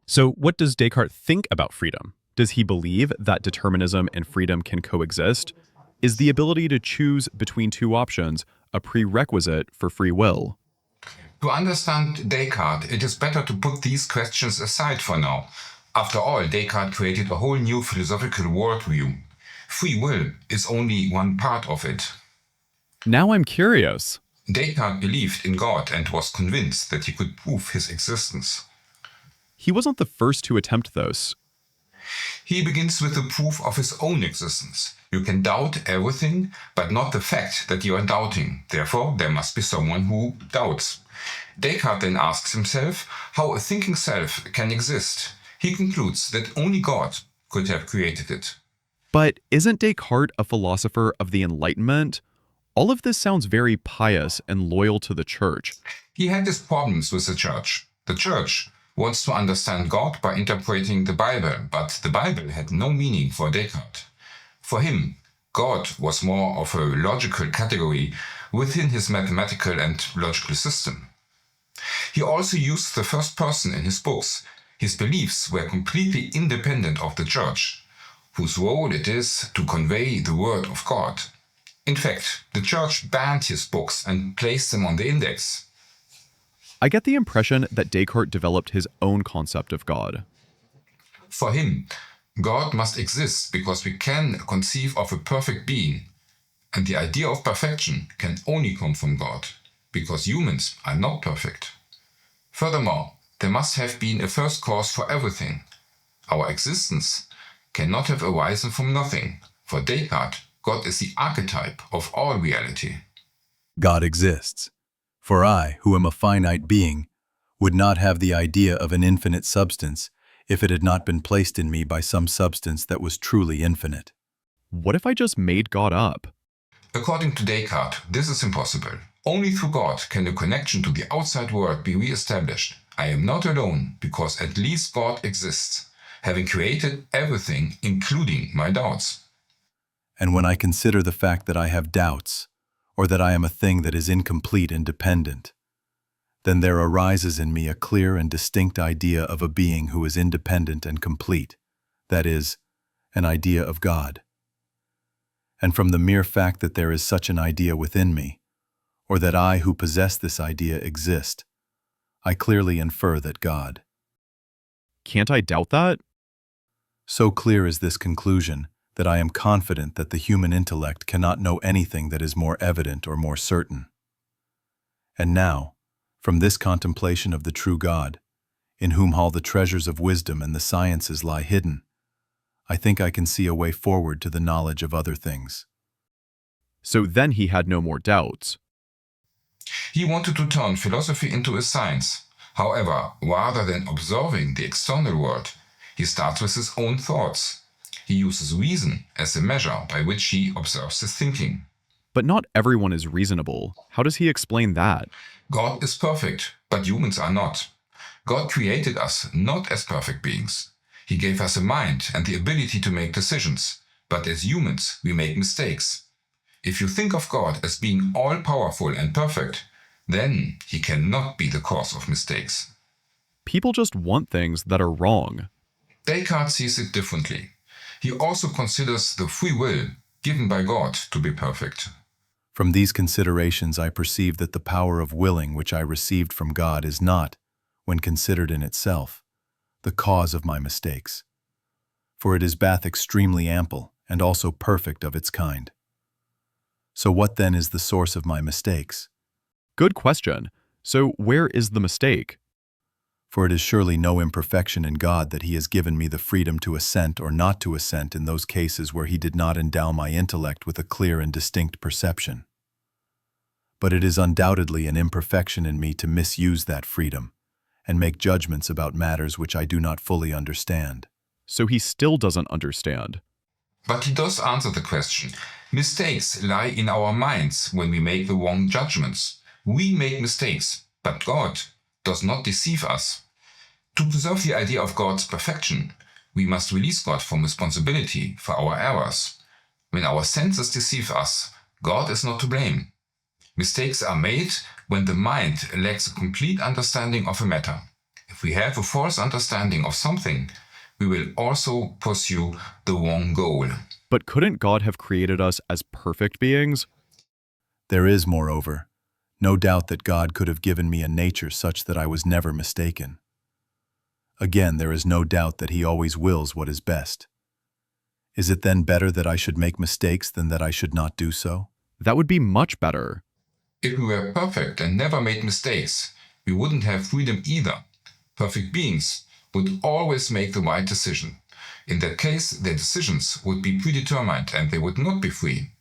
So what does Descartes think about freedom? Does he believe that determinism and freedom can coexist? Is the ability to choose between two options a prerequisite for free will? To understand Descartes, it is better to put these questions aside for now. After all, Descartes created a whole new philosophical worldview. Free will is only one part of it. Now I'm curious. Descartes believed in God and was convinced that he could prove his existence. He wasn't the first to attempt this. He begins with the proof of his own existence. You can doubt everything, but not the fact that you are doubting. Therefore, there must be someone who doubts. Descartes then asks himself how a thinking self can exist. He concludes that only God could have created it. But isn't Descartes a philosopher of the Enlightenment? All of this sounds very pious and loyal to the church. He had his problems with the church. The church wants to understand God by interpreting the Bible, but the Bible had no meaning for Descartes. For him, God was more of a logical category within his mathematical and logical system. He also used the first person in his books. His beliefs were completely independent of the church, whose role it is to convey the word of God. In fact, the church banned his books and placed them on the index. I get the impression that Descartes developed his own concept of God. For him, God must exist because we can conceive of a perfect being, and the idea of perfection can only come from God, because humans are not perfect. Furthermore, there must have been a first cause for everything. Our existence cannot have arisen from nothing. For Descartes, God is the archetype of all reality. God exists. For I, who am a finite being, would not have the idea of an infinite substance if it had not been placed in me by some substance that was truly infinite. What if I just made God up? According to Descartes, this is impossible. Only through God can a connection to the outside world be re-established. I am not alone because at least God exists, having created everything, including my doubts. And when I consider the fact that I have doubts, or that I am a thing that is incomplete and dependent, then there arises in me a clear and distinct idea of a being who is independent and complete, that is, an idea of God. And from the mere fact that there is such an idea within me, or that I who possess this idea exist, I clearly infer that God. Can't I doubt that? So clear is this conclusion that I am confident that the human intellect cannot know anything that is more evident or more certain. And now, from this contemplation of the true God, in whom all the treasures of wisdom and the sciences lie hidden, I think I can see a way forward to the knowledge of other things. So then he had no more doubts. He wanted to turn philosophy into a science. However, rather than observing the external world, he starts with his own thoughts. He uses reason as the measure by which he observes his thinking. But not everyone is reasonable. How does he explain that? God is perfect, but humans are not. God created us not as perfect beings. He gave us a mind and the ability to make decisions, but as humans we make mistakes. If you think of God as being all-powerful and perfect, then he cannot be the cause of mistakes. People just want things that are wrong. Descartes sees it differently. He also considers the free will given by God to be perfect. From these considerations I perceive that the power of willing which I received from God is not, when considered in itself, the cause of my mistakes. For it is both extremely ample and also perfect of its kind. So what then is the source of my mistakes? Good question. So where is the mistake? For it is surely no imperfection in God that he has given me the freedom to assent or not to assent in those cases where he did not endow my intellect with a clear and distinct perception. But it is undoubtedly an imperfection in me to misuse that freedom and make judgments about matters which I do not fully understand. So he still doesn't understand. But he does answer the question. Mistakes lie in our minds when we make the wrong judgments. We make mistakes, but God does not deceive us. To preserve the idea of God's perfection, we must release God from responsibility for our errors. When our senses deceive us, God is not to blame. Mistakes are made when the mind lacks a complete understanding of a matter. If if we have a false understanding of something, we will also pursue the wrong goal. But couldn't God have created us as perfect beings? There is, moreover, no doubt that God could have given me a nature such that I was never mistaken. Again, there is no doubt that He always wills what is best. Is it then better that I should make mistakes than that I should not do so? That would be much better. If we were perfect and never made mistakes, we wouldn't have freedom either. Perfect beings would always make the right decision. In that case, their decisions would be predetermined and they would not be free.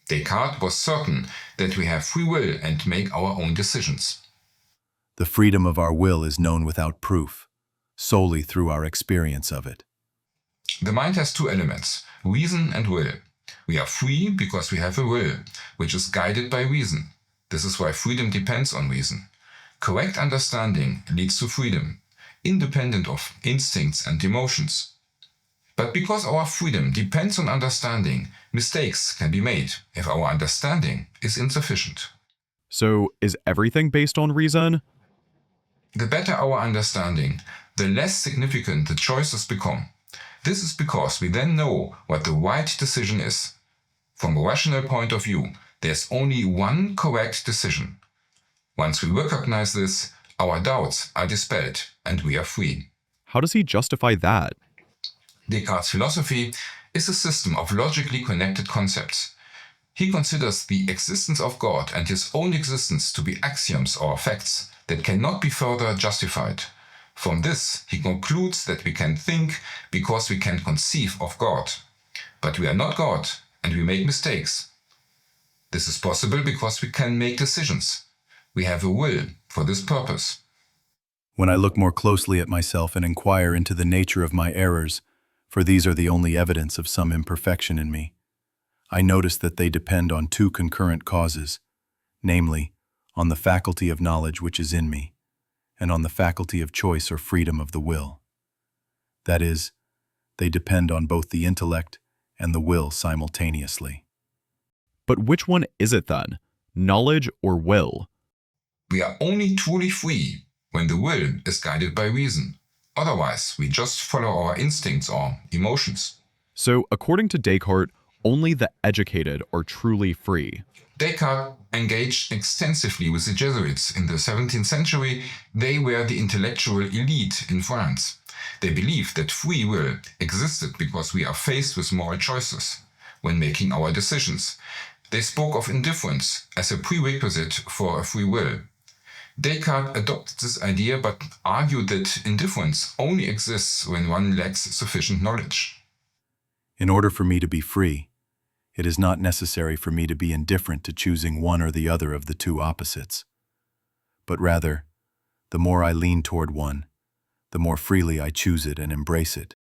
Descartes was certain that we have free will and make our own decisions. The freedom of our will is known without proof, solely through our experience of it. The mind has two elements, reason and will. We are free because we have a will, which is guided by reason. This is why freedom depends on reason. Correct understanding leads to freedom, independent of instincts and emotions. But because our freedom depends on understanding, mistakes can be made if our understanding is insufficient. So, is everything based on reason? The better our understanding, the less significant the choices become. This is because we then know what the right decision is. From a rational point of view, there's only one correct decision. Once we recognize this, our doubts are dispelled and we are free. How does he justify that? Descartes' philosophy is a system of logically connected concepts. He considers the existence of God and his own existence to be axioms or facts that cannot be further justified. From this, he concludes that we can think because we can conceive of God. But we are not God, and we make mistakes. This is possible because we can make decisions. We have a will for this purpose. When I look more closely at myself and inquire into the nature of my errors, for these are the only evidence of some imperfection in me, I notice that they depend on two concurrent causes, namely, on the faculty of knowledge which is in me, and on the faculty of choice or freedom of the will. That is, they depend on both the intellect and the will simultaneously. But which one is it then? Knowledge or will? We are only truly free when the will is guided by reason. Otherwise, we just follow our instincts or emotions. So, according to Descartes, only the educated are truly free. Descartes engaged extensively with the Jesuits in the 17th century. They were the intellectual elite in France. They believed that free will existed because we are faced with moral choices when making our decisions. They spoke of indifference as a prerequisite for a free will. Descartes adopted this idea but argued that indifference only exists when one lacks sufficient knowledge. In order for me to be free, it is not necessary for me to be indifferent to choosing one or the other of the two opposites. But rather, the more I lean toward one, the more freely I choose it and embrace it.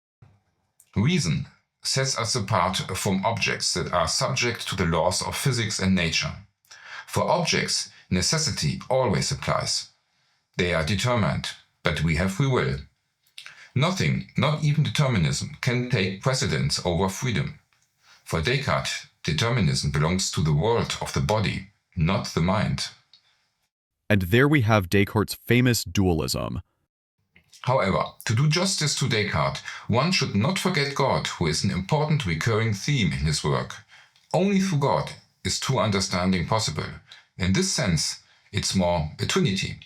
Reason sets us apart from objects that are subject to the laws of physics and nature. For objects, necessity always applies. They are determined, but we have free will. Nothing, not even determinism, can take precedence over freedom. For Descartes, determinism belongs to the world of the body, not the mind. And there we have Descartes' famous dualism. However, to do justice to Descartes, one should not forget God, who is an important recurring theme in his work. Only through God is true understanding possible. In this sense, it's more a trinity.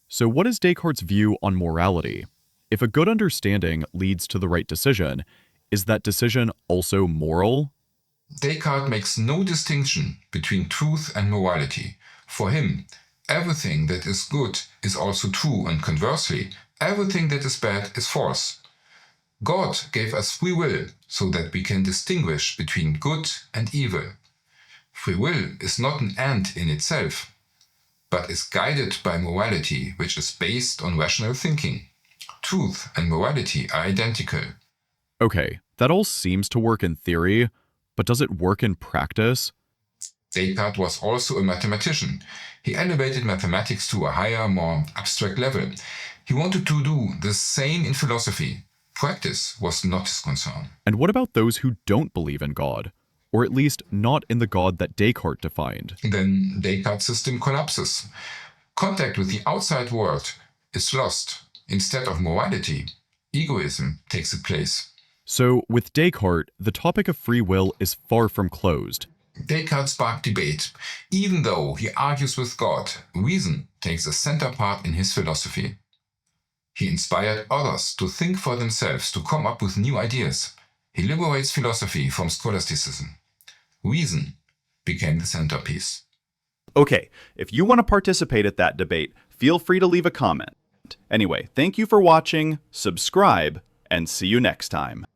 So what is Descartes' view on morality? If a good understanding leads to the right decision, is that decision also moral? Descartes makes no distinction between truth and morality. For him, everything that is good is also true, and conversely, everything that is bad is false. God gave us free will so that we can distinguish between good and evil. Free will is not an end in itself, but is guided by morality, which is based on rational thinking. Truth and morality are identical. Okay, that all seems to work in theory, but does it work in practice? Descartes was also a mathematician. He elevated mathematics to a higher, more abstract level. He wanted to do the same in philosophy. Practice was not his concern. And what about those who don't believe in God? Or at least not in the God that Descartes defined? Then Descartes' system collapses. Contact with the outside world is lost. Instead of morality, egoism takes its place. So, with Descartes, the topic of free will is far from closed. Descartes sparked debate. Even though he argues with God, reason takes a center part in his philosophy. He inspired others to think for themselves, to come up with new ideas. He liberates philosophy from scholasticism. Reason became the centerpiece. Okay, if you want to participate at that debate, feel free to leave a comment. Anyway, thank you for watching, subscribe, and see you next time.